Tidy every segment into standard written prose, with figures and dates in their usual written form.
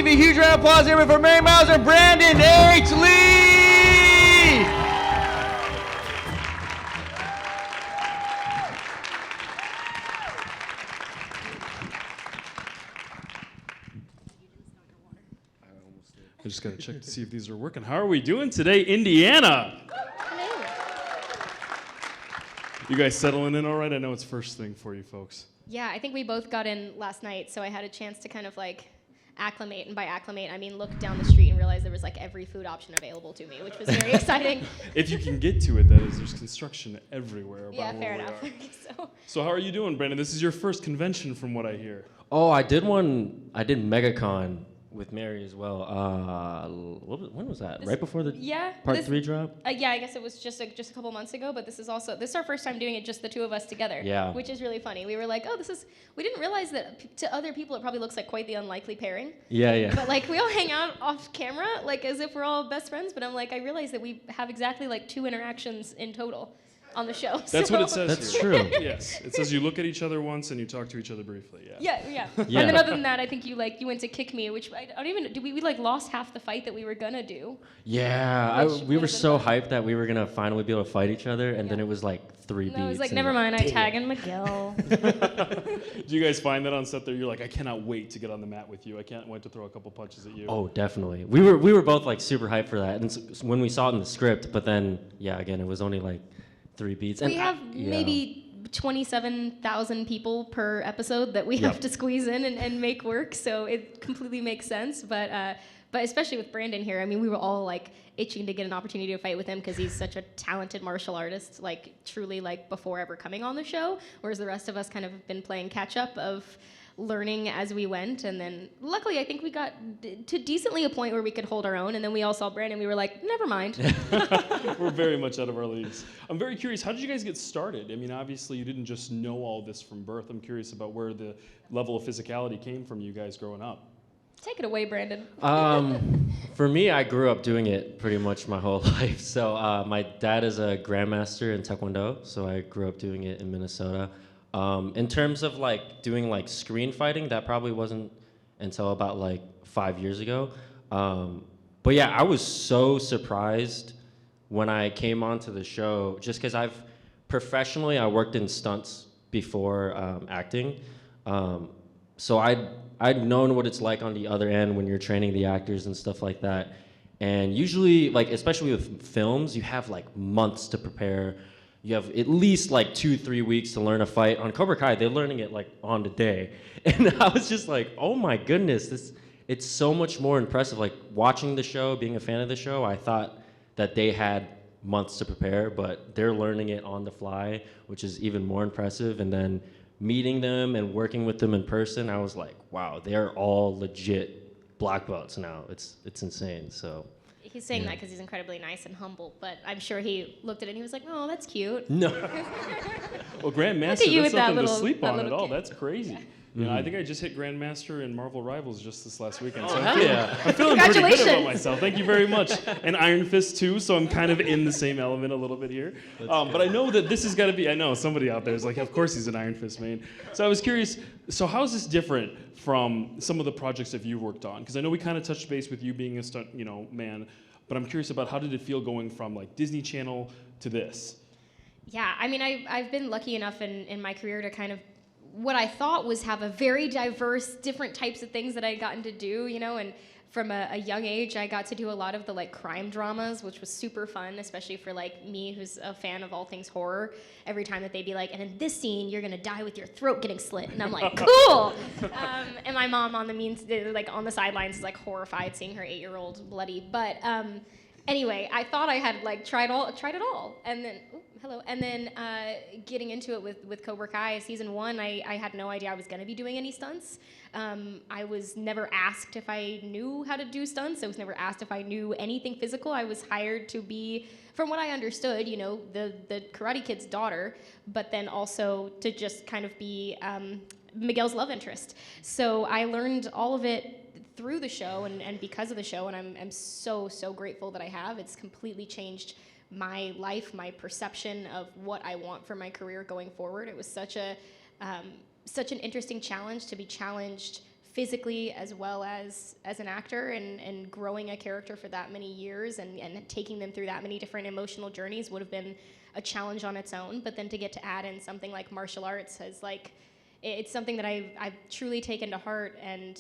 give you a huge round of applause here for Mary Miles and Brandon H. Lee! I just got to check to see if these are working. How are we doing today, Indiana? You guys settling in all right? I know it's first thing for you folks. Yeah, I think we both got in last night, so I had a chance to kind of like acclimate, and by acclimate, I mean look down the street and realize there was like every food option available to me, which was very exciting. If you can get to it, that is, there's construction everywhere. About Yeah, fair where enough. we are. So how are you doing, Brandon? This is your first convention from what I hear. Oh, I did MegaCon with Mary as well. When was that? Right before the part 3 drop? Yeah, I guess it was just a couple months ago, but this is our first time doing it just the two of us together. Yeah. Which is really funny. We were like, we didn't realize that to other people it probably looks like quite the unlikely pairing. Yeah. But like we all hang out off camera, like as if we're all best friends, but I'm like, I realize that we have exactly like 2 interactions in total on the show. That's what it says. That's here. true. Yes, it says you look at each other once and you talk to each other briefly. Yeah. Yeah. And then other than that, I think you went to kick me, which I don't even. We like lost half the fight that we were gonna do. Yeah, we were so hyped that we were gonna finally be able to fight each other, and then it was like 3 beats. And I was like, never mind. I tag in McGill. Do you guys find that on set there? You're like, I cannot wait to get on the mat with you. I can't wait to throw a couple punches at you. Oh, definitely. We were both like super hyped for that, and when we saw it in the script, but then again, it was only like 3 beats. We have maybe 27,000 people per episode that we have to squeeze in and make work, so it completely makes sense. But especially with Brandon here, I mean, we were all like itching to get an opportunity to fight with him because he's such a talented martial artist, like truly like before ever coming on the show, whereas the rest of us kind of have been playing catch up of learning as we went, and then luckily I think we got to decently a point where we could hold our own, and then we all saw Brandon, we were like, never mind. We're very much out of our leagues. I'm very curious, how did you guys get started? I mean, obviously you didn't just know all this from birth. I'm curious about where the level of physicality came from you guys growing up. Take it away, Brandon. For me, I grew up doing it pretty much my whole life. So my dad is a grandmaster in Taekwondo, so I grew up doing it in Minnesota. In terms of like doing like screen fighting, that probably wasn't until about like 5 years ago. But yeah, I was so surprised when I came onto the show, just because I worked in stunts before acting. So I'd known what it's like on the other end when you're training the actors and stuff like that. And usually, like especially with films, you have like months to prepare. You have at least like 2-3 weeks to learn a fight. On Cobra Kai, they're learning it like on the day. And I was just like, oh my goodness, it's so much more impressive. Like watching the show, being a fan of the show, I thought that they had months to prepare, but they're learning it on the fly, which is even more impressive. And then meeting them and working with them in person, I was like, wow, they're all legit black belts now. It's insane, so. He's saying that because he's incredibly nice and humble, but I'm sure he looked at it and he was like, oh, that's cute. No. Well, Grandmaster, you that's with that nothing to little- sleep that on at little all. kid. That's crazy. You know, I think I just hit Grandmaster in Marvel Rivals just this last weekend. So hell yeah. I'm feeling pretty good about Congratulations. myself. Thank you very much. And Iron Fist too, so I'm kind of in the same element a little bit here. But I know that this has got to be, I know somebody out there is like, of course he's an Iron Fist main. So I was curious, so how is this different from some of the projects that you've worked on? Because I know we kind of touched base with you being a stunt, man. But I'm curious about how did it feel going from like Disney Channel to this? Yeah, I mean, I've been lucky enough in my career to kind of what I thought was have a very diverse, different types of things that I'd gotten to do, and from a young age, I got to do a lot of the like crime dramas, which was super fun, especially for like me, who's a fan of all things horror. Every time that they'd be like, and in this scene, you're gonna die with your throat getting slit, and I'm like, cool. And my mom on the sidelines is like horrified seeing her 8-year-old bloody. But anyway, I thought I had like tried it all, and then getting into it with Cobra Kai season 1, I had no idea I was gonna be doing any stunts. I was never asked if I knew how to do stunts. I was never asked if I knew anything physical. I was hired to be, from what I understood, the Karate Kid's daughter, but then also to just kind of be Miguel's love interest. So I learned all of it through the show and because of the show, and I'm so grateful that I have. It's completely changed my life, my perception of what I want for my career going forward. It was such an interesting challenge to be challenged physically as well as an actor, and growing a character for that many years and taking them through that many different emotional journeys would have been a challenge on its own. But then to get to add in something like martial arts has like, it's something that I've truly taken to heart, and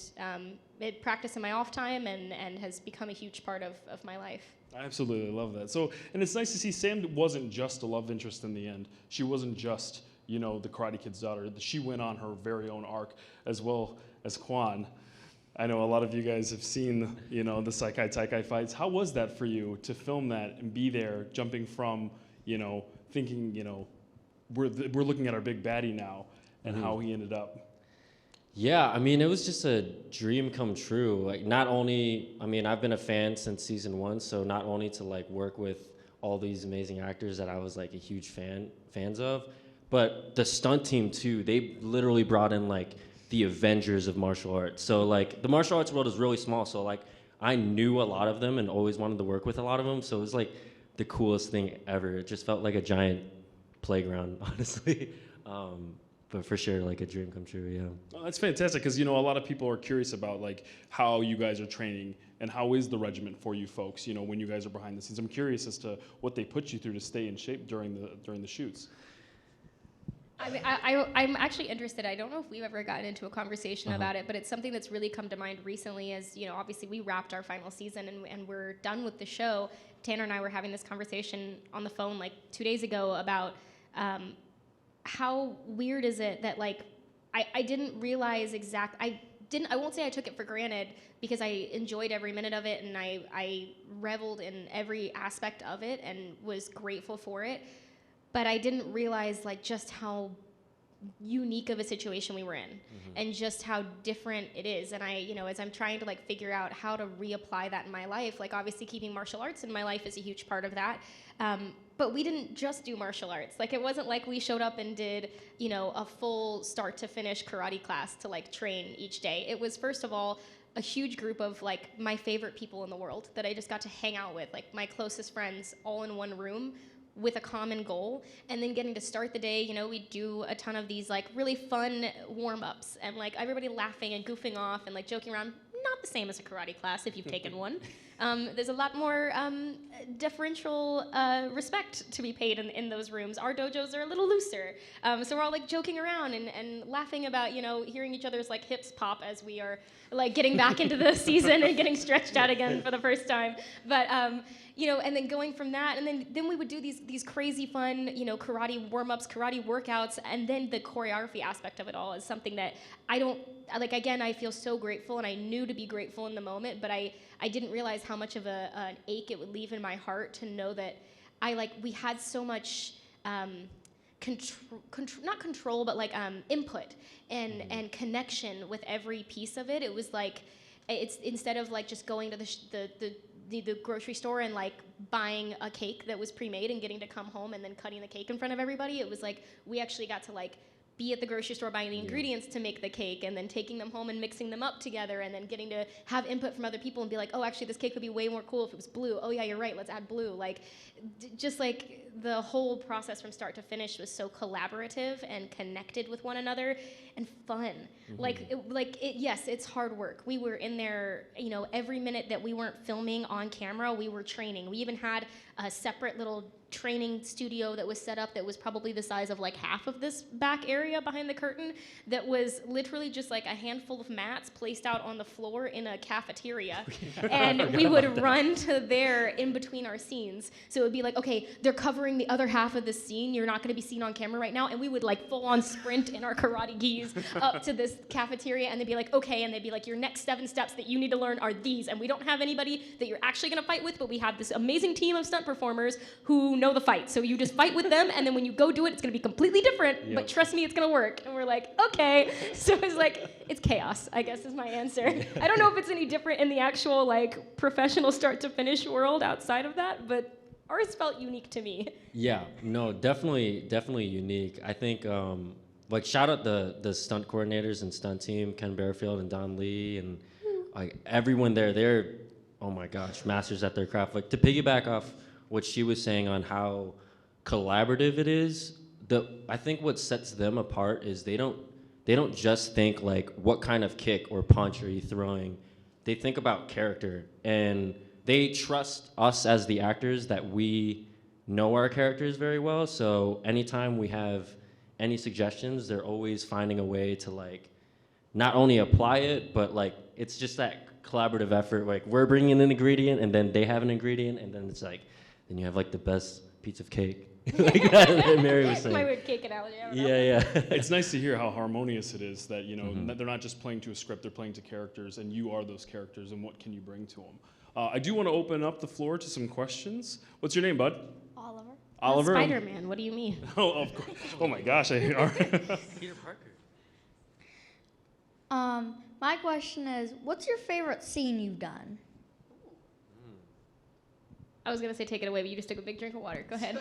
it practice in my off time and has become a huge part of my life. I absolutely love that. So, and it's nice to see Sam wasn't just a love interest in the end. She wasn't just, the Karate Kid's daughter. She went on her very own arc, as well as Kwon. I know a lot of you guys have seen, the Saikai Taikai fights. How was that for you to film that and be there, jumping from, thinking, we're looking at our big baddie now, and how he ended up? Yeah, I mean, it was just a dream come true. Like, not only, I mean, I've been a fan since season 1, so not only to like work with all these amazing actors that I was like a huge fans of, but the stunt team too. They literally brought in like the Avengers of martial arts. So like the martial arts world is really small, so like I knew a lot of them and always wanted to work with a lot of them. So it was like the coolest thing ever. It just felt like a giant playground, honestly. But for sure, like a dream come true, yeah. Oh, that's fantastic, because a lot of people are curious about like how you guys are training and how is the regiment for you folks. When you guys are behind the scenes, I'm curious as to what they put you through to stay in shape during the shoots. I mean, I'm actually interested. I don't know if we've ever gotten into a conversation about it, but it's something that's really come to mind recently. As obviously we wrapped our final season and we're done with the show. Tanner and I were having this conversation on the phone like 2 days ago about how weird is it that like I didn't realize I won't say I took it for granted, because I enjoyed every minute of it and I reveled in every aspect of it and was grateful for it, but I didn't realize like just how unique of a situation we were in, and just how different it is. And I, as I'm trying to like figure out how to reapply that in my life, like obviously keeping martial arts in my life is a huge part of that. But we didn't just do martial arts. Like it wasn't like we showed up and did, a full start to finish karate class to like train each day. It was first of all a huge group of like my favorite people in the world that I just got to hang out with, like my closest friends all in one room with a common goal, and then getting to start the day. We do a ton of these like really fun warm-ups and like everybody laughing and goofing off and like joking around. Not the same as a karate class if you've taken one. There's a lot more deferential respect to be paid in those rooms. Our dojos are a little looser, so we're all like joking around and laughing about hearing each other's like hips pop as we are like getting back into the season and getting stretched out again for the first time. But and then going from that, and then we would do these crazy fun karate warm-ups, karate workouts, and then the choreography aspect of it all is something that I don't like. Again, I feel so grateful, and I knew to be grateful in the moment, but I didn't realize how much of an ache it would leave in my heart to know that we had so much not control, but like input and connection with every piece of it. It was like, it's instead of like just going to the grocery store and like buying a cake that was pre-made and getting to come home and then cutting the cake in front of everybody. It was like we actually got to like be at the grocery store buying the ingredients to make the cake, and then taking them home and mixing them up together, and then getting to have input from other people and be like, oh, actually this cake would be way more cool if it was blue. Oh yeah, you're right, let's add blue. Like just like the whole process from start to finish was so collaborative and connected with one another and fun. Yes, it's hard work. We were in there, every minute that we weren't filming on camera, we were training. We even had a separate little training studio that was set up that was probably the size of like half of this back area behind the curtain, that was literally just like a handful of mats placed out on the floor in a cafeteria. And we would run to there in between our scenes. So it would be like, okay, they're covering the other half of the scene, you're not going to be seen on camera right now, and we would like full on sprint in our karate gis up to this cafeteria, and they'd be like, okay, and they'd be like, your next 7 steps that you need to learn are these, and we don't have anybody that you're actually going to fight with, but we have this amazing team of stunt performers who know the fight, so you just fight with them, and then when you go do it, it's going to be completely different, but trust me, it's going to work. And we're like, okay. So it's like, it's chaos, I guess is my answer. I don't know if it's any different in the actual like professional start to finish world outside of that, but ours felt unique to me. Yeah, no, definitely unique. I think like shout out the stunt coordinators and stunt team, Ken Bearfield and Don Lee, and like everyone there. They're, oh my gosh, masters at their craft. Like to piggyback off what she was saying on how collaborative it is, I think what sets them apart is they don't they don't just think like what kind of kick or punch are you throwing. They think about character, and they trust us as the actors that we know our characters very well. So anytime we have any suggestions, they're always finding a way to like not only apply it, but like it's just that collaborative effort. Like we're bringing in an ingredient, and then they have an ingredient, and then it's like, then you have like the best piece of cake. Like that Mary was saying. My weird cake analogy. I don't know. Yeah. It's nice to hear how harmonious it is that, you know, that they're not just playing to a script, they're playing to characters, and you are those characters, and what can you bring to them? I do want to open up the floor to some questions. What's your name, bud? Oliver. Oliver. Spider-Man. What do you mean? Oh, of course. Oh my gosh. Peter Parker. My question is, what's your favorite scene you've done? I was gonna say take it away, but you just took a big drink of water. Go ahead.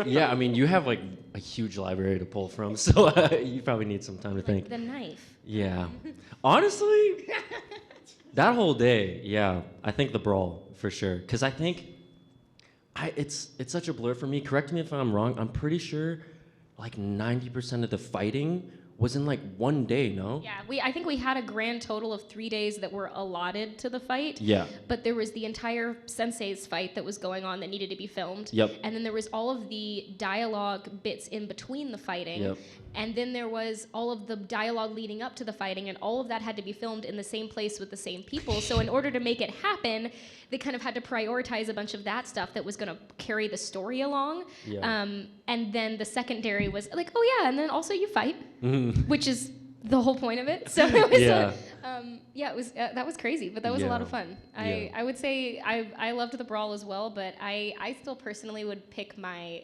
Yeah, I mean, you have like a huge library to pull from, so you probably need some time to think. The knife. Yeah. Honestly, that whole day, yeah, I think the brawl for sure. Because I think it's such a blur for me. Correct me if I'm wrong. I'm pretty sure like 90% of the fighting was in like one day, no? Yeah, I think we had a grand total of 3 days that were allotted to the fight. Yeah. But there was the entire Sensei's fight that was going on that needed to be filmed. Yep. And then there was all of the dialogue bits in between the fighting. Yep. And then there was all of the dialogue leading up to the fighting, and all of that had to be filmed in the same place with the same people. So in order to make it happen, they kind of had to prioritize a bunch of that stuff that was going to carry the story along. Yeah. And then the secondary was like, oh yeah, and then also you fight, which is the whole point of it. So it was, it was that was crazy, but that was a lot of fun. I would say I loved the brawl as well, but I still personally would pick my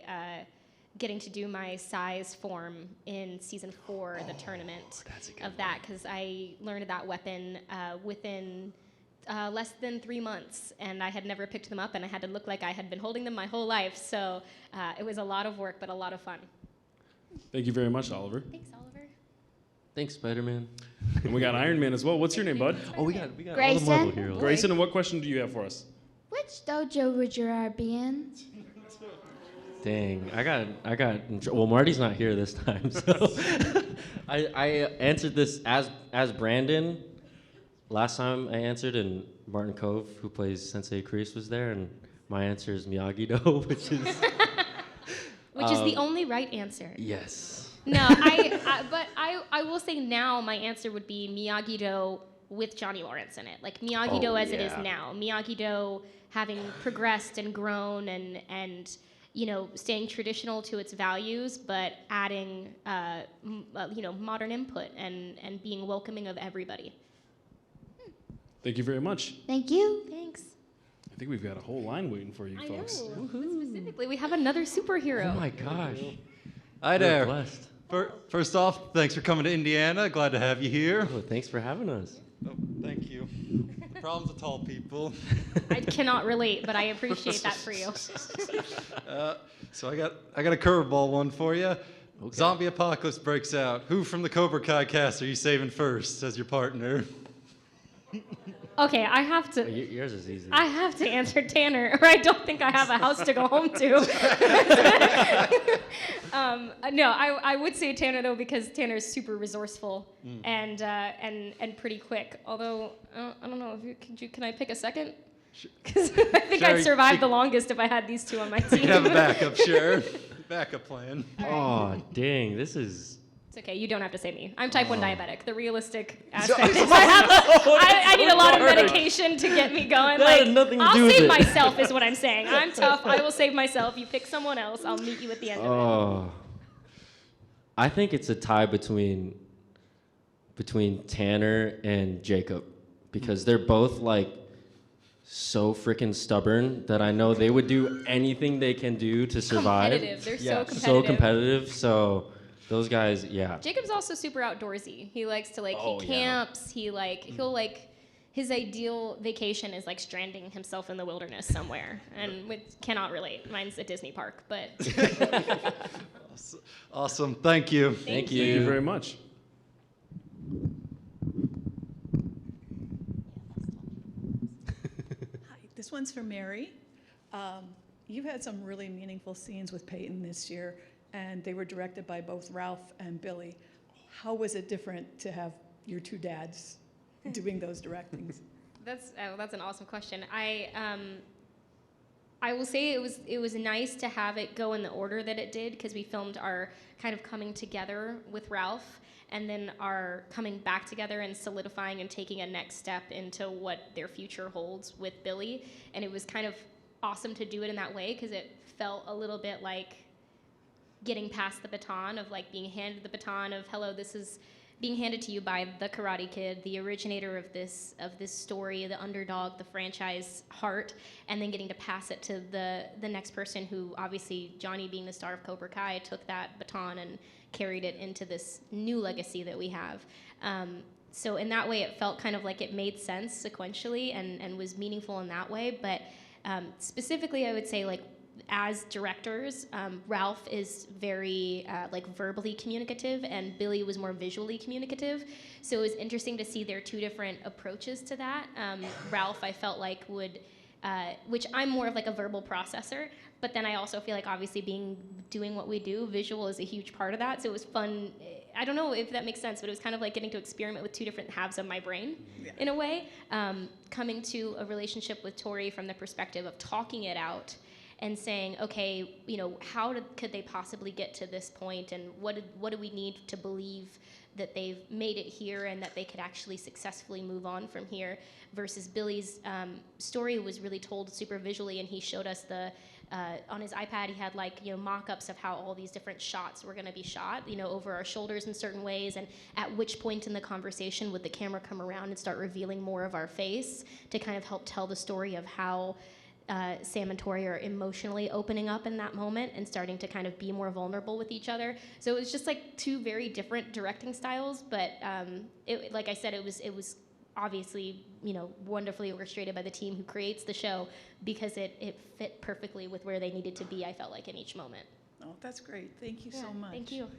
getting to do my size form in season 4, the tournament of that, because I learned that weapon within less than 3 months, and I had never picked them up, and I had to look like I had been holding them my whole life. So it was a lot of work, but a lot of fun. Thank you very much, Oliver. Thanks, Oliver. Thanks, Spider-Man. And we got Iron Man as well. What's your name, bud? Oh, we got all the Grayson. Marvel heroes. Grayson, and what question do you have for us? Which dojo would you rather be in? Dang, I got. Well, Marty's not here this time, so I answered this as Brandon. Last time I answered, and Martin Cove, who plays Sensei Kreese, was there, and my answer is Miyagi-Do, which is the only right answer. yes. No, but I will say now my answer would be Miyagi-Do with Johnny Lawrence in it. Like Miyagi-Do as it is now. Miyagi-Do having progressed and grown and you know, staying traditional to its values, but adding modern input and being welcoming of everybody. Thank you very much. Thank you. Thanks. I think we've got a whole line waiting for you, folks. Specifically, we have another superhero. Oh my gosh. Hi We're there. blessed. First off, thanks for coming to Indiana. Glad to have you here. Oh, thanks for having us. Oh, thank you. Problems with tall people. I cannot relate, but I appreciate that for you. So I got a curveball one for you. Okay. Zombie apocalypse breaks out. Who from the Cobra Kai cast are you saving first as your partner? Okay, I have to. Yours is easy. I have to answer Tanner, or I don't think I have a house to go home to. No, I would say Tanner though, because Tanner's super resourceful and pretty quick. Although I don't know, can I pick a second? Because I think Sure, I'd survive the longest if I had these two on my team. You have a backup, sure. Backup plan. Oh, dang, this is. It's okay, you don't have to say me. I'm type 1 diabetic. The realistic aspect is I need a lot of medication to get me going. That had nothing to I'll do with save it. myself is what I'm saying. I'm tough. I will save myself. You pick someone else. I'll meet you at the end of it. Oh, I think it's a tie between Tanner and Jacob, because they're both like so freaking stubborn that I know they would do anything they can do to survive. Competitive. They're so competitive. So competitive. So those guys, yeah. Jacob's also super outdoorsy. He likes to Oh, he yeah. camps. He'll his ideal vacation is like stranding himself in the wilderness somewhere, and we cannot relate. Mine's a Disney park, but Awesome. Thank you. Thank Thank you very much. Hi, this one's for Mary. You've had some really meaningful scenes with Peyton this year, and they were directed by both Ralph and Billy. how was it different to have your two dads doing those directings? That's an awesome question. I will say it was nice to have it go in the order that it did, because we filmed our kind of coming together with Ralph, and then our coming back together and solidifying and taking a next step into what their future holds with Billy. And it was kind of awesome to do it in that way, because it felt a little bit like getting past the baton of like being handed the baton of, hello, this is being handed to you by the Karate Kid, the originator of this story, the underdog, the franchise heart, and then getting to pass it to the next person, who obviously, Johnny being the star of Cobra Kai, took that baton and carried it into this new legacy that we have. So in that way, it felt kind of like it made sense sequentially and was meaningful in that way. But specifically, I would say, like, as directors, Ralph is very like verbally communicative, and Billy was more visually communicative. So it was interesting to see their two different approaches to that. Ralph, I felt like would, which I'm more of like a verbal processor, but then I also feel like obviously doing what we do, visual is a huge part of that. So it was fun. I don't know if that makes sense, but it was kind of like getting to experiment with two different halves of my brain in a way. Coming to a relationship with Tori from the perspective of talking it out and saying, okay, you know, could they possibly get to this point, and what do we need to believe that they've made it here and that they could actually successfully move on from here, versus Billy's story was really told super visually, and he showed us on his iPad, he had like, you know, mock-ups of how all these different shots were gonna be shot, you know, over our shoulders in certain ways, and at which point in the conversation would the camera come around and start revealing more of our face to kind of help tell the story of how Sam and Tori are emotionally opening up in that moment and starting to kind of be more vulnerable with each other. So it was just like two very different directing styles, but like I said, it was obviously, you know, wonderfully orchestrated by the team who creates the show, because it fit perfectly with where they needed to be, I felt like, in each moment. Oh, that's great. Thank you so much. Thank you.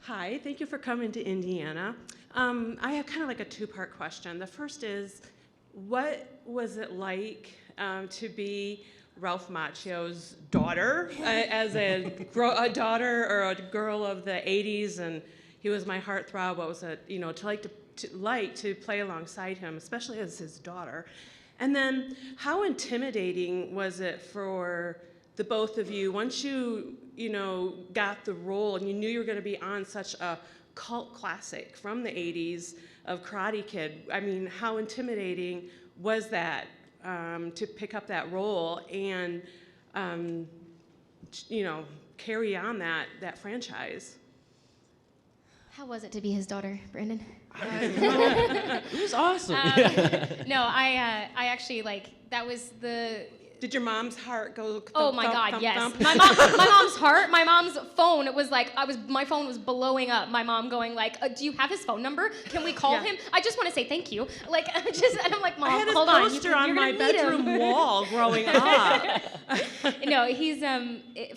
Hi, thank you for coming to Indiana. I have kind of like a two-part question. The first is, what was it like to be Ralph Macchio's daughter, as a daughter or a girl of the 80s, and he was my heartthrob? What was it, you know, to play alongside him, especially as his daughter? And then how intimidating was it for the both of you once you know, got the role and you knew you were going to be on such a cult classic from the 80s of Karate Kid? I mean, how intimidating was that to pick up that role and, you know, carry on that franchise? How was it to be his daughter, Brandon? It was awesome. No, I actually, like, that was the... Did your mom's heart go thump, Oh my thump, God, thump, yes. thump? My mom's heart, my mom's phone, it was like, my phone was blowing up. My mom going like, do you have his phone number? Can we call him? I just want to say thank you. Like, and I'm like, Mom, I had his hold on. poster on You're my gonna meet him." bedroom wall growing up. No, he's,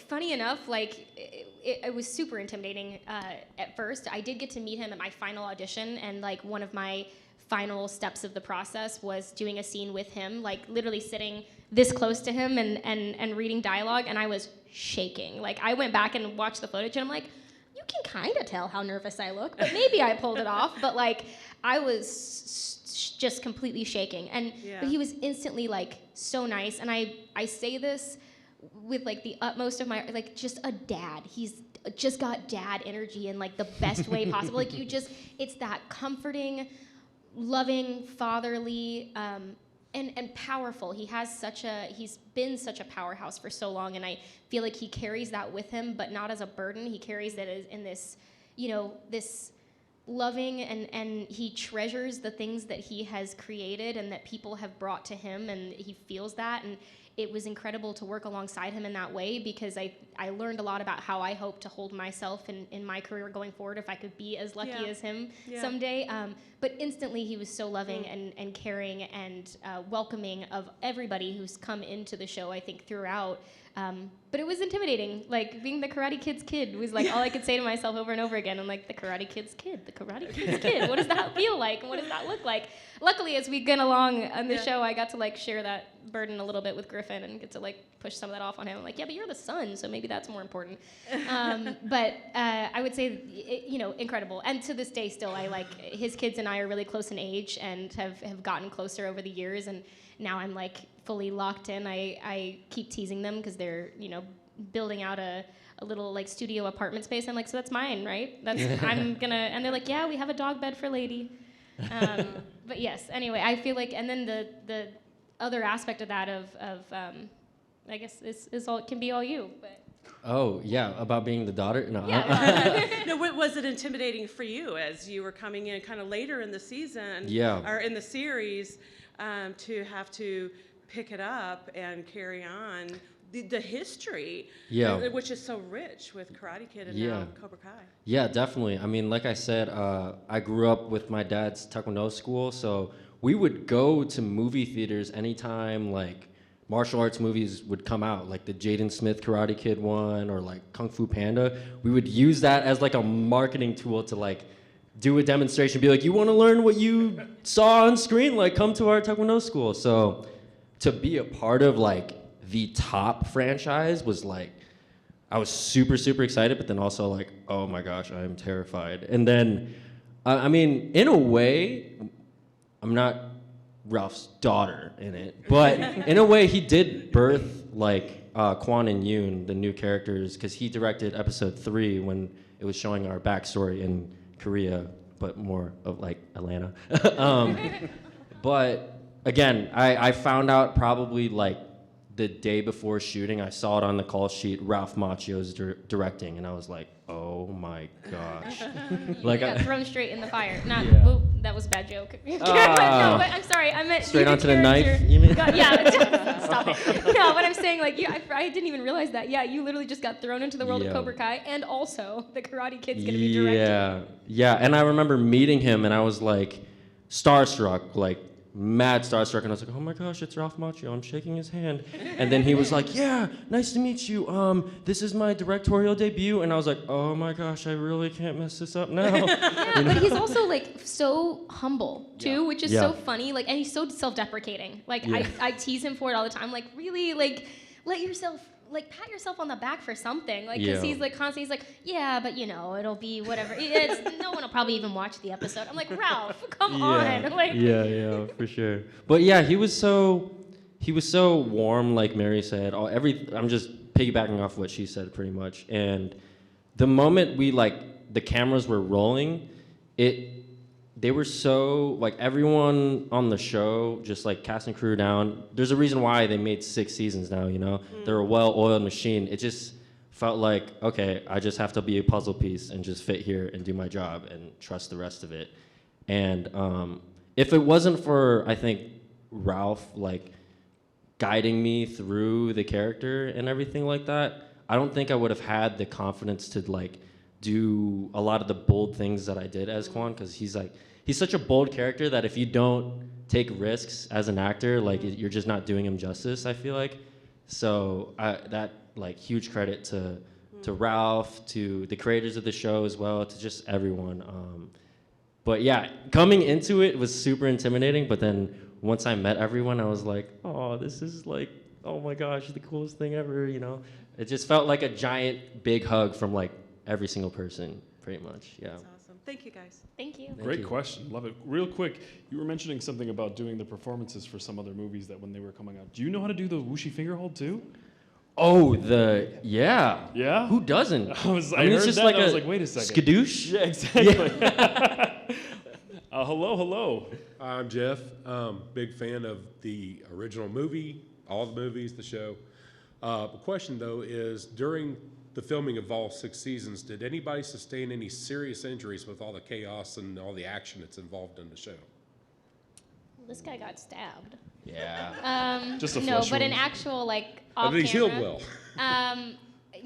funny enough, like, it was super intimidating at first. I did get to meet him at my final audition, and like one of my final steps of the process was doing a scene with him, like literally sitting this close to him and reading dialogue, and I was shaking. Like, I went back and watched the footage, and I'm like, you can kind of tell how nervous I look, but maybe I pulled it off. But like, I was just completely shaking. And but he was instantly like so nice, and I say this with like the utmost of my, like, just a dad. He's just got dad energy in like the best way possible. Like, it's that comforting, loving, fatherly, and powerful. He's been such a powerhouse for so long, and I feel like he carries that with him, but not as a burden. He carries that as in this, you know, this loving, and he treasures the things that he has created and that people have brought to him, and he feels that. And it was incredible to work alongside him in that way, because I learned a lot about how I hope to hold myself in my career going forward, if I could be as lucky as him someday. But instantly he was so loving and caring and welcoming of everybody who's come into the show, I think, throughout. But it was intimidating. Like being the Karate Kid's kid was like all I could say to myself over and over again. I'm like, the Karate Kid's kid, the Karate Kid's kid. What does that feel like? And what does that look like? Luckily, as we get along on the show, I got to like share that burden a little bit with Griffin and get to like push some of that off on him. I'm like, yeah, but you're the son, so maybe that's more important. But I would say, incredible. And to this day, still, I like his kids and I are really close in age and have gotten closer over the years. And now I'm like fully locked in. I keep teasing them because they're building out a little like studio apartment space. I'm like, so that's mine, right? I'm gonna. And they're like, yeah, we have a dog bed for lady. But yes, anyway, I feel like, and then the other aspect of that of I guess is all, it can be all you. But. Oh yeah, about being the daughter. No. Yeah. No, was it intimidating for you as you were coming in kind of later in the season? Yeah. Or in the series, to have to pick it up and carry on the history, which is so rich with Karate Kid and now Cobra Kai. Yeah, definitely. I mean, like I said, I grew up with my dad's Taekwondo school, so we would go to movie theaters anytime like martial arts movies would come out, like the Jaden Smith Karate Kid one or like Kung Fu Panda. We would use that as like a marketing tool to like do a demonstration, be like, you want to learn what you saw on screen? Like, come to our Taekwondo school. So to be a part of like the top franchise was like, I was super, super excited, but then also like, oh my gosh, I am terrified. And then, I mean, in a way, I'm not Ralph's daughter in it, but in a way he did birth like Kwon and Yoon, the new characters, because he directed episode 3 when it was showing our backstory in Korea, but more of like Atlanta. But again, I found out probably like the day before shooting. I saw it on the call sheet, Ralph Macchio's directing, and I was like, oh my gosh. Like got thrown straight in the fire. Whoop, that was a bad joke. No, but I'm sorry. I meant straight onto the knife. You mean? Yeah, stop it. No, but I'm saying like I didn't even realize that. Yeah, you literally just got thrown into the world of Cobra Kai, and also the Karate Kid's gonna be directing. Yeah. And I remember meeting him, and I was like starstruck, like mad starstruck, and I was like, oh my gosh, it's Ralph Macchio. I'm shaking his hand. And then he was like, yeah, nice to meet you. This is my directorial debut. And I was like, oh my gosh, I really can't mess this up now. Yeah, but he's also like so humble too, which is so funny. Like, and he's so self-deprecating. Like I tease him for it all the time. Like, really, like let yourself like pat yourself on the back for something, like because he's like constantly he's like, yeah, but it'll be whatever. No one will probably even watch the episode. I'm like, Ralph, come on, like yeah, for sure. But yeah, he was so warm, like Mary said. I'm just piggybacking off what she said pretty much. And the moment the cameras were rolling, they were so, like, everyone on the show, just, like, cast and crew down. There's a reason why they made 6 seasons now, They're a well-oiled machine. It just felt like, okay, I just have to be a puzzle piece and just fit here and do my job and trust the rest of it. And if it wasn't for, I think, Ralph, like, guiding me through the character and everything like that, I don't think I would have had the confidence to, like, do a lot of the bold things that I did as Kwon, because he's such a bold character that if you don't take risks as an actor, like you're just not doing him justice, I feel like. So that like huge credit to Ralph, to the creators of the show as well, to just everyone. But yeah, coming into it was super intimidating, but then once I met everyone, I was like, oh, this is like, oh my gosh, the coolest thing ever, It just felt like a giant big hug from like every single person, pretty much, yeah. That's awesome. Thank you, guys. Thank you. Great question. Love it. Real quick, you were mentioning something about doing the performances for some other movies that when they were coming out. Do you know how to do the whooshy finger hold too? Oh, yeah. Yeah? Who doesn't? I mean, it's just like I was like, wait a second. Skadoosh? Yeah, exactly. Yeah. Hello. I'm Jeff. Big fan of the original movie, all the movies, the show. The question, though, is during the filming of all 6 seasons, did anybody sustain any serious injuries with all the chaos and all the action that's involved in the show? This guy got stabbed. Yeah. Just a no, flesh but wound. an actual like off But he's camera. healed well.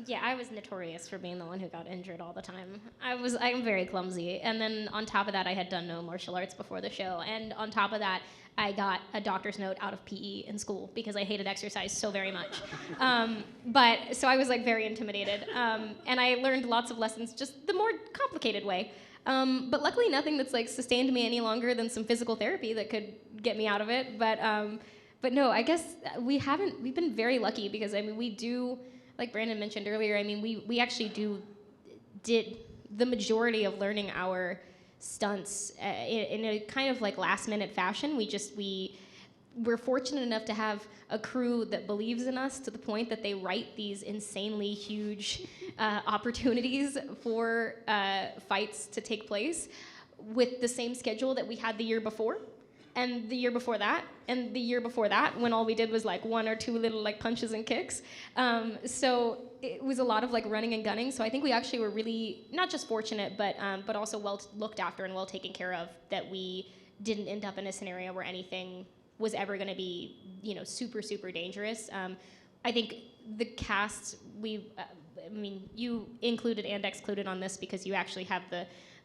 Yeah, I was notorious for being the one who got injured all the time. I'm very clumsy. And then on top of that, I had done no martial arts before the show. And on top of that, I got a doctor's note out of PE in school because I hated exercise so very much. So I was like very intimidated. And I learned lots of lessons just the more complicated way. But luckily nothing that's like sustained me any longer than some physical therapy that could get me out of it. But no, I guess we've been very lucky because, I mean, we do, like Brandon mentioned earlier, I mean, we actually did the majority of learning our stunts in a kind of like last minute fashion. We're fortunate enough to have a crew that believes in us to the point that they write these insanely huge opportunities for fights to take place with the same schedule that we had the year before. And the year before that, and the year before that, when all we did was like one or two little like punches and kicks. So it was a lot of like running and gunning. So I think we actually were really not just fortunate, but also well looked after and well taken care of, that we didn't end up in a scenario where anything was ever going to be, super, super dangerous. I think the cast, you included and excluded on this because you actually have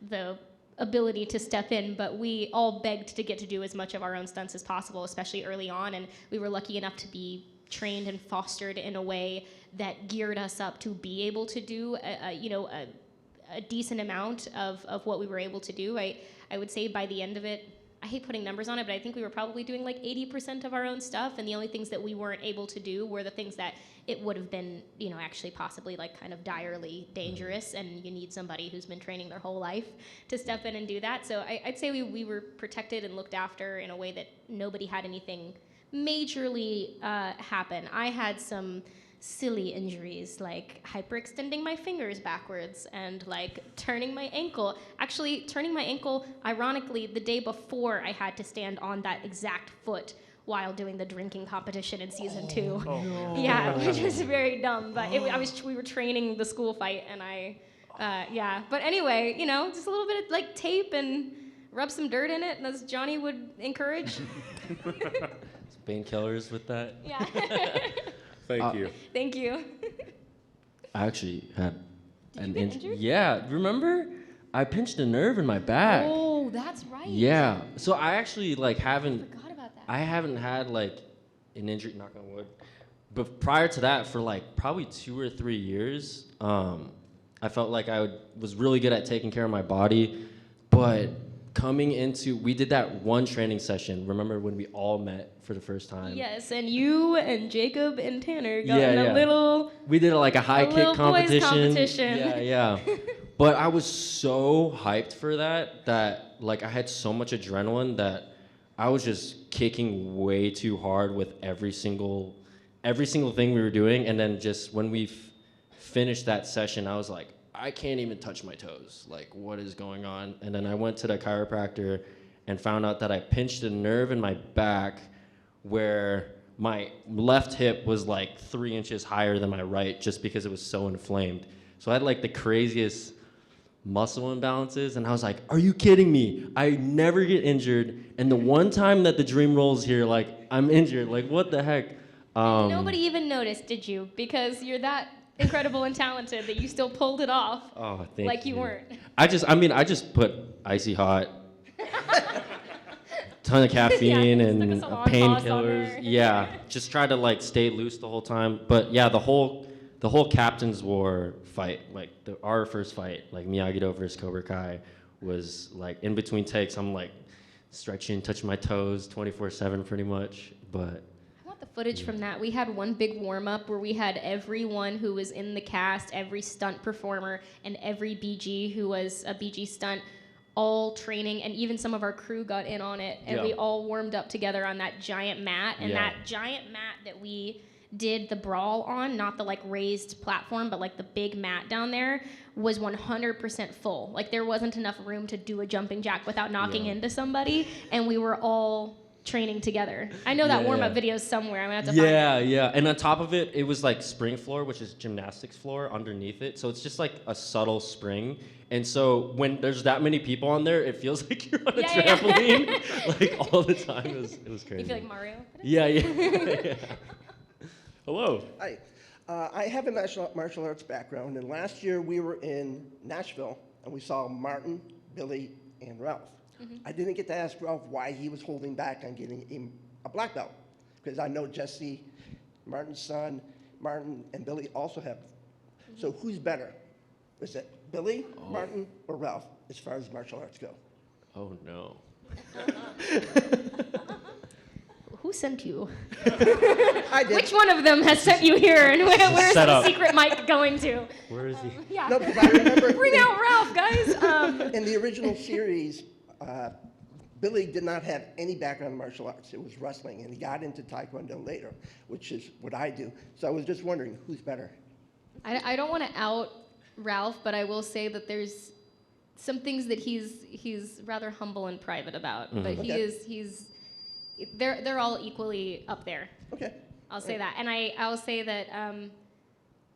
the ability to step in, but we all begged to get to do as much of our own stunts as possible, especially early on, and we were lucky enough to be trained and fostered in a way that geared us up to be able to do a decent amount of what we were able to do. I would say by the end of it, I hate putting numbers on it, but I think we were probably doing like 80% of our own stuff, and the only things that we weren't able to do were the things that it would have been, actually possibly like kind of direly dangerous, and you need somebody who's been training their whole life to step in and do that. So I'd say we were protected and looked after in a way that nobody had anything majorly happen. I had some silly injuries, like hyperextending my fingers backwards and like turning my ankle. Actually, turning my ankle, ironically, the day before I had to stand on that exact foot while doing the drinking competition in season 2. Oh, no. Yeah, which was very dumb, but we were training the school fight, and but anyway, just a little bit of like tape and rub some dirt in it, as Johnny would encourage. Painkillers with that. Yeah. Thank you. Thank you. I actually had Did you get injured? Yeah, remember? I pinched a nerve in my back. Oh, that's right. Yeah. So I actually I forgot about that. I haven't had like an injury, knock on wood. But prior to that, for like probably 2 or 3 years, I felt like I was really good at taking care of my body. But we did that one training session. Remember when we all met for the first time? Yes, and you and Jacob and Tanner got in a little. We did like a high kick competition. Boys competition. Yeah. But I was so hyped for that like I had so much adrenaline that I was just kicking way too hard with every single thing we were doing. And then just when we finished that session, I was like, I can't even touch my toes. Like, what is going on? And then I went to the chiropractor and found out that I pinched a nerve in my back where my left hip was like 3 inches higher than my right just because it was so inflamed. So I had like the craziest muscle imbalances, and I was like, are you kidding me? I never get injured, and the one time that the dream rolls here, like, I'm injured. Like, what the heck? Nobody even noticed, did you? Because you're that incredible and talented that you still pulled it off. Oh, thank you. Like you weren't. I just put icy hot, ton of caffeine and painkillers. Yeah, just try to like stay loose the whole time. But yeah, the whole Captain's War fight, like our first fight, like Miyagi-Do versus Cobra Kai, was like in between takes. I'm like stretching, touching my toes 24/7 pretty much. But I want the footage from that. We had one big warm-up where we had everyone who was in the cast, every stunt performer, and every BG who was a BG stunt, all training, and even some of our crew got in on it, and we all warmed up together on that giant mat, and that giant mat that we did the brawl on, not the like raised platform, but like the big mat down there, was 100% full. Like there wasn't enough room to do a jumping jack without knocking into somebody, and we were all training together. I know that warm-up video is somewhere. I'm gonna have to find it. Yeah. And on top of it, it was like spring floor, which is gymnastics floor underneath it. So it's just like a subtle spring. And so when there's that many people on there, it feels like you're on a trampoline, like all the time. It was crazy. You feel like Mario? Yeah. Hello. Hi. I have a martial arts background, and last year we were in Nashville, and we saw Martin, Billy, and Ralph. I didn't get to ask Ralph why he was holding back on getting a black belt, because I know Jesse, Martin's son, Martin, and Billy also have. So who's better? Is it Billy, Martin, or Ralph, as far as martial arts go? Oh no. Who sent you? I did. Which one of them has sent you here? And where's Set the up. secret mic going to? Where is he? Yeah. No, because I remember Bring out Ralph, guys. in the original series, Billy did not have any background in martial arts. It was wrestling, and he got into Taekwondo later, which is what I do. So I was just wondering, who's better? I don't want to out Ralph, but I will say that there's some things that he's rather humble and private about. But he's they're all equally up there. Okay. I'll say that, and I'll say that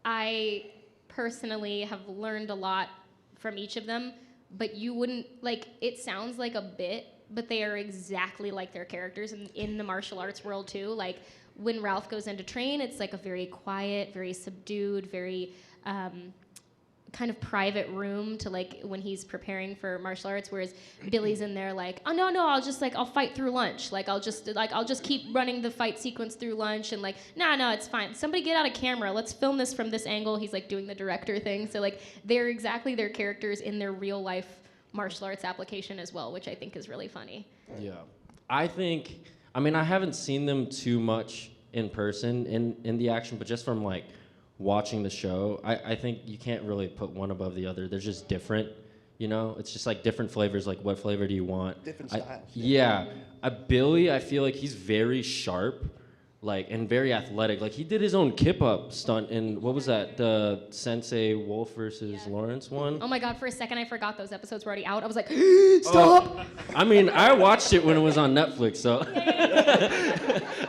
I personally have learned a lot from each of them. But you wouldn't like. It sounds like a bit, but they are exactly like their characters in the martial arts world too. Like when Ralph goes in to train, it's like a very quiet, very subdued, very kind of private room to like when he's preparing for martial arts, whereas Billy's in there like, oh no, I'll fight through lunch. Like I'll just keep running the fight sequence through lunch and like, no, it's fine. Somebody get out a camera. Let's film this from this angle. He's like doing the director thing. So like they're exactly their characters in their real life martial arts application as well, which I think is really funny. Yeah. I haven't seen them too much in person in the action, but just from like watching the show, I think you can't really put one above the other. They're just different, you know? It's just like different flavors, like what flavor do you want? Different styles. Yeah. Billy, I feel like he's very sharp, like, and very athletic. Like he did his own kip-up stunt in, what was that? The Sensei Wolf versus Lawrence one? Oh my God, for a second I forgot those episodes were already out. I was like, Stop! I watched it when it was on Netflix, so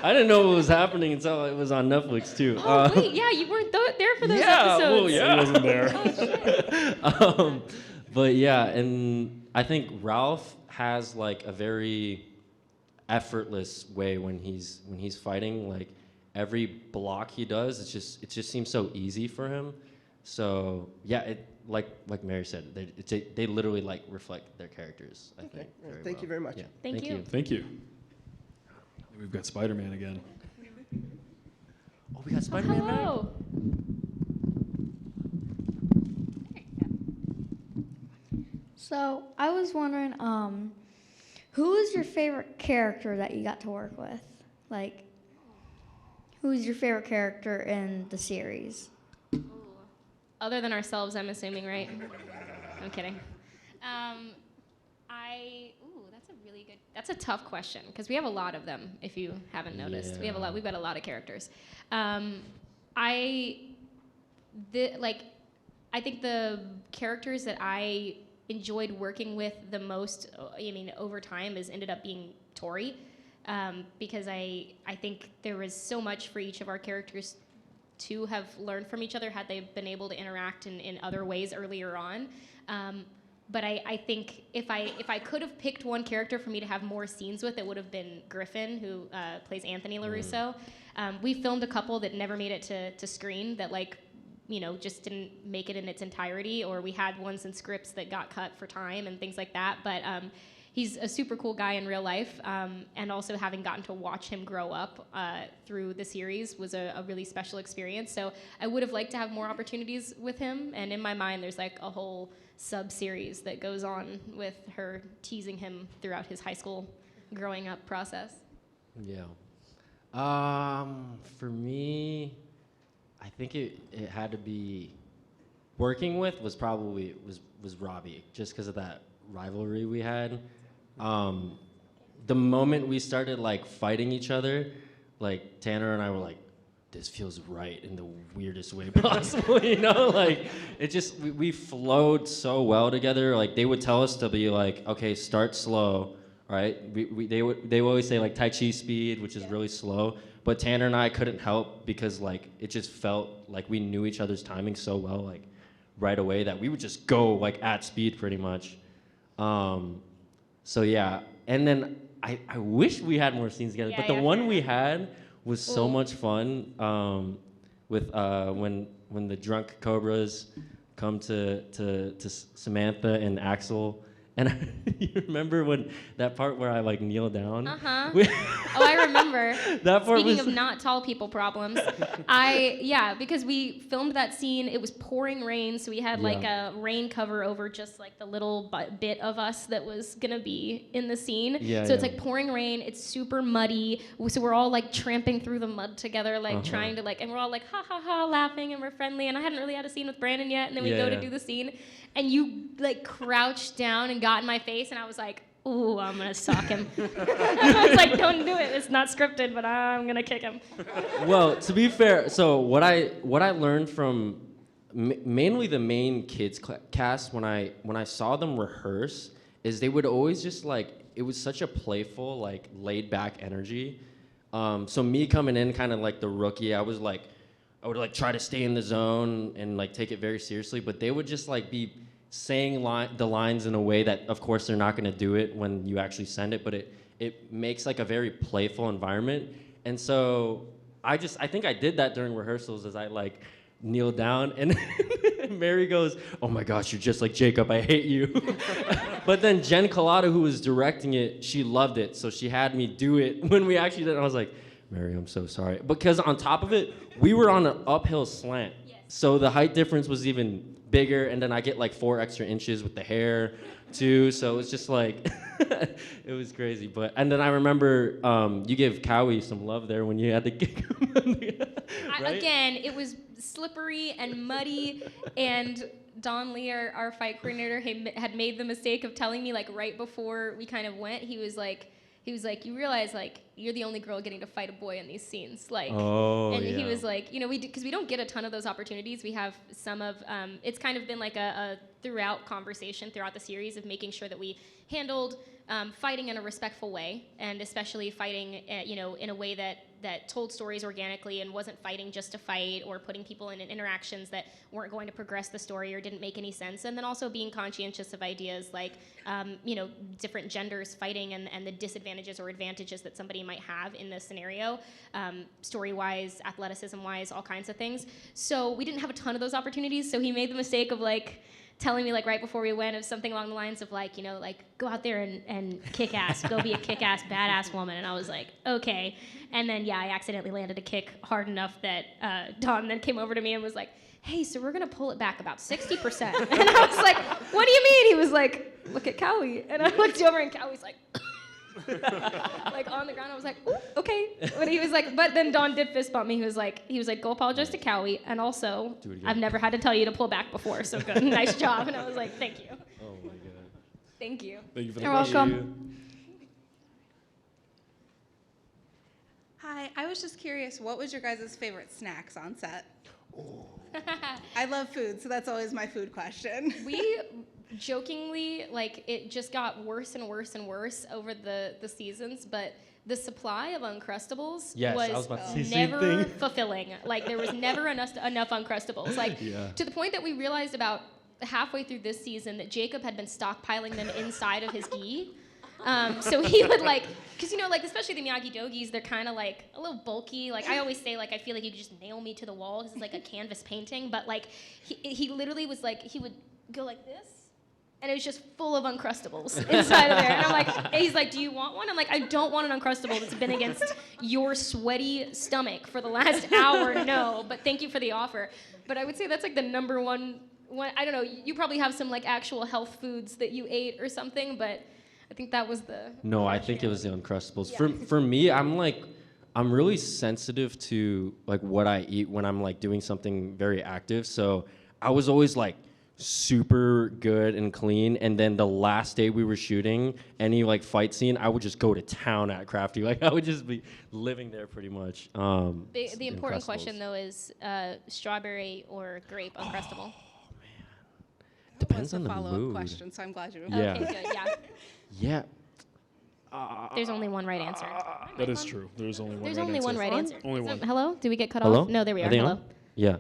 I didn't know what was happening until it was on Netflix too. Oh wait, yeah, you weren't there for those episodes. Well, yeah, He wasn't there. Oh shit. But yeah, and I think Ralph has like a very effortless way when he's fighting. Like every block he does, it just seems so easy for him. So yeah, it like Mary said, they literally like reflect their characters. I think. Thank you very much. Yeah. Thank you. Thank you. We've got Spider-Man again. Oh, we got Spider-Man back? Hello. So I was wondering, who is your favorite character that you got to work with? Like, who is your favorite character in the series? Other than ourselves, I'm assuming, right? I'm kidding. That's a tough question because we have a lot of them. If you haven't noticed, we have a lot. We've got a lot of characters. I think the characters that I enjoyed working with the most, over time, ended up being Tori, because I think there was so much for each of our characters to have learned from each other had they been able to interact in other ways earlier on. But I think if I could have picked one character for me to have more scenes with, it would have been Griffin, who plays Anthony LaRusso. We filmed a couple that never made it to screen that just didn't make it in its entirety, or we had ones in scripts that got cut for time and things like that. But he's a super cool guy in real life, and also having gotten to watch him grow up through the series was a really special experience. So I would have liked to have more opportunities with him, and in my mind there's like a whole sub-series that goes on with her teasing him throughout his high school growing up process. Yeah. For me, I think it had to be working with was probably was Robbie, just because of that rivalry we had. The moment we started like fighting each other, like Tanner and I were like, this feels right in the weirdest way possible, you know? Like it just we flowed so well together. Like they would tell us to be like, okay, start slow, right? They would always say like Tai Chi speed, which is really slow. But Tanner and I couldn't help because like it just felt like we knew each other's timing so well, like right away, that we would just go like at speed pretty much. So yeah, and then I wish we had more scenes together, but the one we had was so much fun. with when the drunk cobras come to Samantha and Axel. And you remember when that part where I like kneel down? Oh, I remember. That part Speaking was of not tall people problems, because we filmed that scene. It was pouring rain, so we had like a rain cover over just like the little bit of us that was gonna be in the scene. So it's like pouring rain. It's super muddy. So we're all like tramping through the mud together, like trying to and we're all like ha ha ha laughing and we're friendly. And I hadn't really had a scene with Brandon yet, and then we go to do the scene, and you like crouched down and got in my face, and I was like, ooh, I'm gonna sock him. I was like, don't do it. It's not scripted, but I'm gonna kick him. Well, to be fair, so what I learned from mainly the main kids cast when I saw them rehearse is they would always just like, it was such a playful, like laid back energy. So me coming in kind of like the rookie, I would like try to stay in the zone and like take it very seriously, but they would just like be saying the lines in a way that, of course, they're not going to do it when you actually send it, but it makes like a very playful environment. And so I think I did that during rehearsals as I like kneel down, and Mary goes, "Oh my gosh, you're just like Jacob, I hate you." But then Jen Collada, who was directing it, she loved it, so she had me do it when we actually did it. I was like, Mary, I'm so sorry. Because on top of it, we were on an uphill slant, so the height difference was even bigger, and then I get like 4 extra inches with the hair too, so it's just like it was crazy. And then I remember you gave Cowie some love there when you had to kick him. Right? Again, it was slippery and muddy, and Don Lee, our fight coordinator, had made the mistake of telling me like right before we kind of went, he was like, you realize like you're the only girl getting to fight a boy in these scenes, like. He was like, because we don't get a ton of those opportunities. We have some of, it's kind of been like a throughout conversation throughout the series of making sure that we handled fighting in a respectful way, and especially fighting, in a way that told stories organically and wasn't fighting just to fight or putting people in interactions that weren't going to progress the story or didn't make any sense. And then also being conscientious of ideas like, different genders fighting and the disadvantages or advantages that somebody might have in this scenario, story-wise, athleticism-wise, all kinds of things. So we didn't have a ton of those opportunities, so he made the mistake of like, telling me like right before we went of something along the lines of like, go out there and kick ass, go be a kick ass badass woman. And I was like, okay. And then I accidentally landed a kick hard enough that Don then came over to me and was like, hey, so we're gonna pull it back about 60%. And I was like, what do you mean? He was like, look at Cowie. And I looked over and Cowie's like, like on the ground. I was like, ooh, okay. But he was like, but then Don did fist bump me. He was like, go apologize to Cowie, and also, I've never had to tell you to pull back before, so good, nice job. And I was like, thank you. Oh my god. Thank you. Thank you for the You're question. welcome. Hi, I was just curious, what was your guys' favorite snacks on set? I love food, so that's always my food question. We jokingly, like, it just got worse and worse and worse over the seasons, but the supply of Uncrustables was never fulfilling. Like, there was never enough Uncrustables. Like, to the point that we realized about halfway through this season that Jacob had been stockpiling them inside of his gi. So he would like, because like especially the Miyagi Dogis, they're kind of like a little bulky. Like I always say, like I feel like you could just nail me to the wall because it's like a canvas painting. But like he literally was like, he would go like this, and it was just full of Uncrustables inside of there. And I'm like, and he's like, do you want one? I'm like, I don't want an Uncrustable that's been against your sweaty stomach for the last hour. No, but thank you for the offer. But I would say that's like the number one. I don't know. You probably have some like actual health foods that you ate or something, but I think that was the. No, I think it was the Uncrustables. Yeah. For me, I'm really sensitive to like what I eat when I'm like doing something very active. So I was always like super good and clean, and then the last day we were shooting any like fight scene, I would just go to town at Crafty. Like I would just be living there pretty much. The important question though is strawberry or grape Uncrustable. Depends on the follow-up mood. question, so I'm glad you. Yeah. Okay, good. Yeah. Yeah. There's only one right answer. That is true. There's only one. There's right only answer. one right answer. Only one. Hello? Did we get cut Hello? off? No, there we are. Are they Hello. on? Yeah.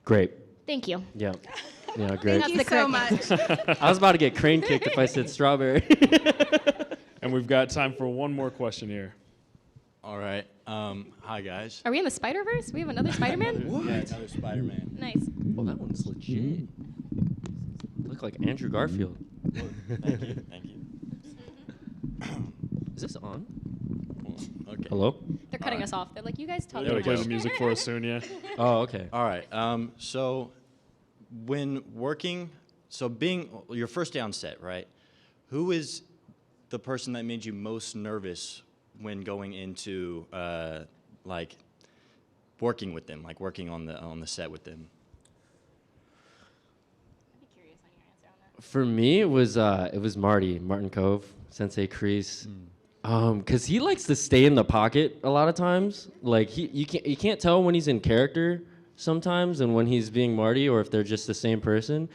Great. Thank you. Yeah. Yeah, great. Thank you so much. I was about to get crane kicked if I said strawberry. And we've got time for one more question here. All right. Hi, guys. Are we in the Spider-Verse? We have another Spider-Man? What? Yeah, another Spider-Man. Nice. Well, that one's legit. Look like Andrew Garfield. Thank you. Thank you. Is this on? Okay. Hello? They're cutting us off. They're like, you guys talk. Yeah, we too play much." the music for us soon, yeah. Oh, okay. All right. So, when working, being your first day on set, right? Who is the person that made you most nervous when going into like working with them, like working on the set with them? For me, it was Martin Cove, Sensei Kreese. Cause he likes to stay in the pocket a lot of times. Like you can't tell when he's in character sometimes and when he's being Marty or if they're just the same person.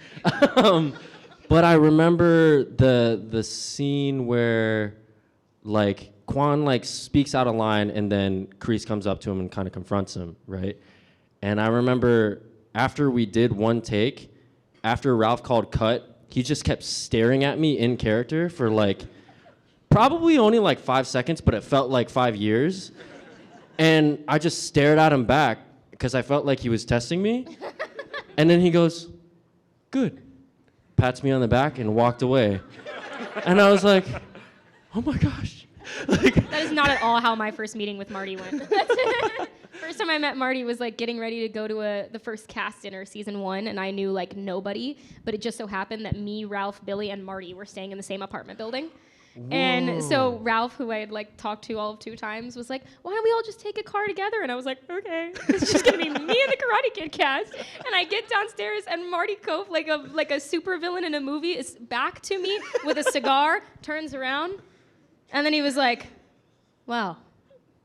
But I remember the scene where like Kwon like speaks out of line and then Kreese comes up to him and kind of confronts him, right? And I remember after we did one take, after Ralph called cut, he just kept staring at me in character for like probably only like 5 seconds, but it felt like 5 years. And I just stared at him back because I felt like he was testing me. And then he goes, "Good." Pats me on the back and walked away. And I was like, oh my gosh. That is not at all how my first meeting with Marty went. First time I met Marty was like getting ready to go to the first cast dinner, season 1, and I knew like nobody, but it just so happened that me, Ralph, Billy, and Marty were staying in the same apartment building. Whoa. And so Ralph, who I had like talked to all of 2 times, was like, "Why don't we all just take a car together?" And I was like, "Okay, it's just gonna be me and the Karate Kid cast." And I get downstairs, and Marty Cove, like a supervillain in a movie, is back to me with a cigar, turns around, and then he was like, "Wow,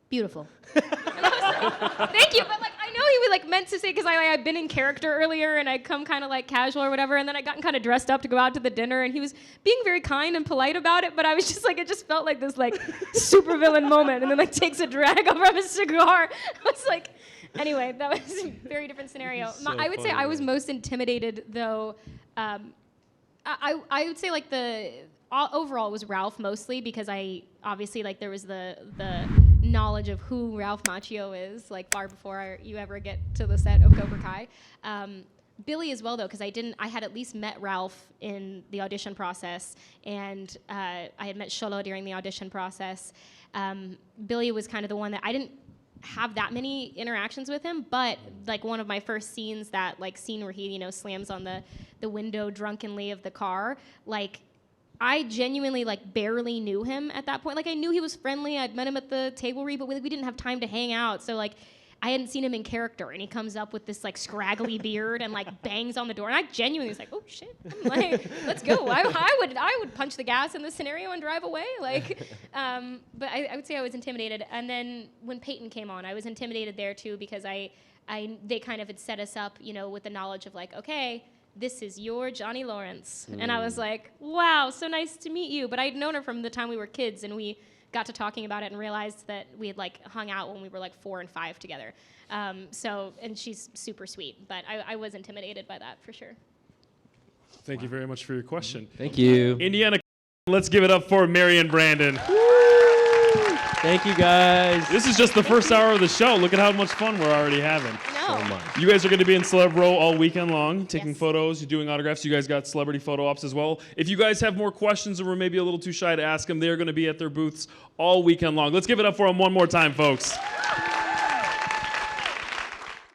beautiful." And I was like, "Thank you," but like I know he was like meant to say because I'd been in character earlier and I'd come kind of like casual or whatever, and then I gotten kind of dressed up to go out to the dinner, and he was being very kind and polite about it, but I was just like, it just felt like this like supervillain moment, and then like takes a drag over of his cigar. I was like, anyway, that was a very different scenario. I would say I was most intimidated though. I would say like overall it was Ralph mostly because I obviously like there was the knowledge of who Ralph Macchio is like far before you ever get to the set of Cobra Kai. Billy as well though because I had at least met Ralph in the audition process, and I had met Sholo during the audition process. Billy was kind of the one that I didn't have that many interactions with him, but like one of my first scenes, that like scene where he slams on the window drunkenly of the car, like I genuinely like barely knew him at that point. Like I knew he was friendly. I'd met him at the table read, but we didn't have time to hang out. So like I hadn't seen him in character, and he comes up with this like scraggly beard and like bangs on the door, and I genuinely was like, oh shit! I'm like, let's go. I would punch the gas in this scenario and drive away. Like, but I would say I was intimidated. And then when Peyton came on, I was intimidated there too because they kind of had set us up, with the knowledge of like, okay, this is your Johnny Lawrence. And I was like, wow, so nice to meet you. But I'd known her from the time we were kids, and we got to talking about it and realized that we had like hung out when we were like 4 and 5 together. And she's super sweet, but I was intimidated by that for sure. Thank you very much for your question. Thank you. Indiana, let's give it up for Mary and Brandon. Thank you, guys. This is just the first hour of the show. Look at how much fun we're already having. No. So much. You guys are going to be in Celeb Row all weekend long, taking Yes. photos, you're doing autographs. You guys got celebrity photo ops as well. If you guys have more questions or were maybe a little too shy to ask them, they're going to be at their booths all weekend long. Let's give it up for them one more time, folks.